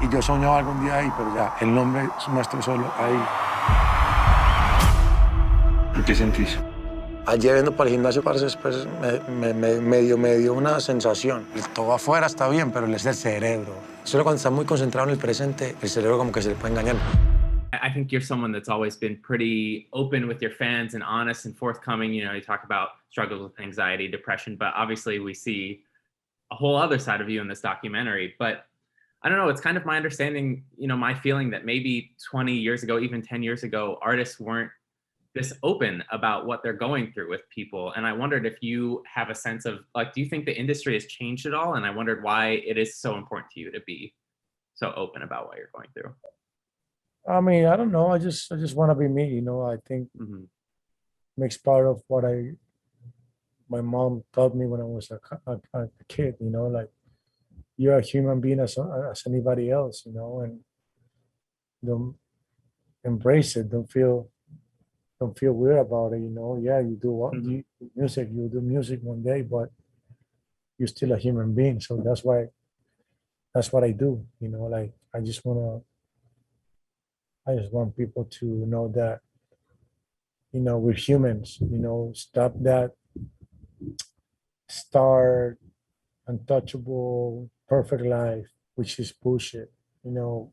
Y yo soñaba algún día ahí, pero ya, el nombre nuestro solo ahí. ¿Qué sentís? Ayer yendo para el gimnasio, parce, después me dio una sensación. Todo afuera está bien, pero es el cerebro. Solo cuando está muy concentrado en el presente, el cerebro como que se le puede engañar. I think you're someone that's always been pretty open with your fans and honest and forthcoming. You know, you talk about struggles with anxiety, depression, but obviously we see a whole other side of you in this documentary. But I don't know, it's kind of my understanding, you know, my feeling that maybe 20 years ago, even 10 years ago, artists weren't this open about what they're going through with people. And I wondered if you have a sense of like, do you think the industry has changed at all? And I wondered why it is so important to you to be so open about what you're going through. I mean, I don't know. I just want to be me. You know, I think Mm-hmm. makes part of what my mom taught me when I was a kid. You know, like you're a human being as anybody else. You know, and don't embrace it. Don't feel weird about it. You know, yeah, you do what Mm-hmm. you do music one day, but you're still a human being. So that's what I do. You know, like I just want people to know that, you know, we're humans, you know, stop that star untouchable perfect life, which is bullshit. You know,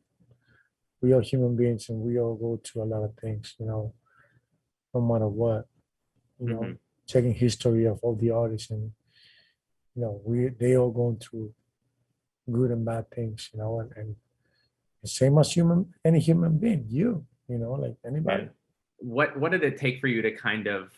we are human beings and we all go through a lot of things, you know, no matter what, you know, Mm-hmm. checking history of all the artists and, you know, they all going through good and bad things, you know, and same as any human being, you know, like anybody. And what did it take for you to kind of,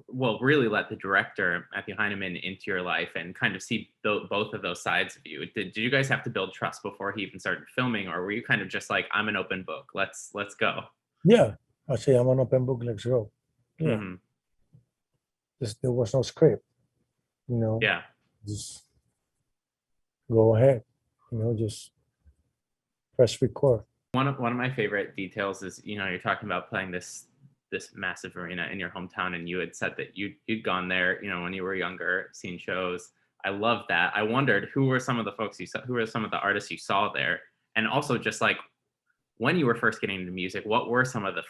well, really let the director Matthew Heineman into your life and kind of see both of those sides of you? Did you guys have to build trust before he even started filming, or were you kind of just like, I'm an open book, let's go? Yeah, I say I'm an open book, let's go. Yeah, Mm-hmm. there was no script, you know. Yeah. Just go ahead, you know, just press record. One of my favorite details is, you know, you're talking about playing this massive arena in your hometown, and you had said that you'd gone there, you know, when you were younger, seen shows. I love that. I wondered who were some of the folks you saw, who were some of the artists you saw there, and also just like when you were first getting into music, what were some of the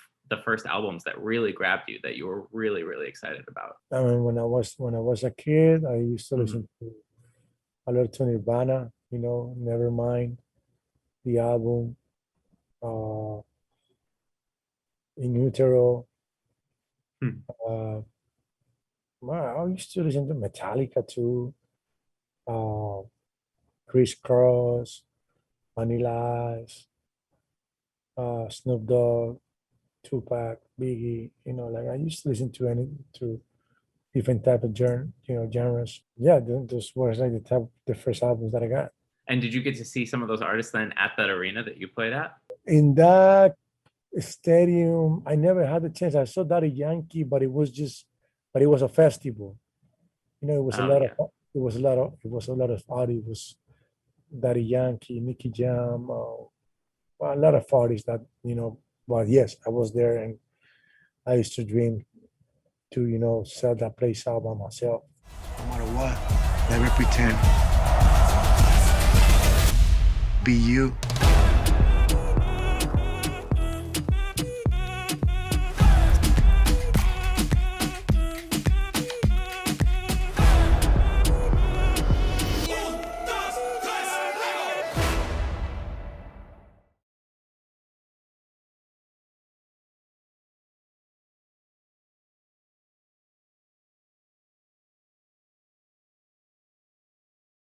first albums that really grabbed you that you were really, really excited about? I mean, when I was a kid, I used to Mhm. listen to a lot to Nirvana, you know, Nevermind, the album, In Utero. Hmm. I used to listen to Metallica too, Chris Cross, Vanilla Ice, Snoop Dogg, Tupac, Biggie. You know, like I used to listen to different type of genres. Yeah, those were like the first albums that I got. And did you get to see some of those artists then at that arena that you played at? In that stadium, I never had the chance. I saw Daddy Yankee, but it was a festival. You know, it was Oh, a lot yeah. of art. It was Daddy Yankee, Nicky Jam, well, a lot of artists that, you know. But yes, I was there, and I used to dream to, you know, sell that place out by myself. No matter what, never pretend. Be you.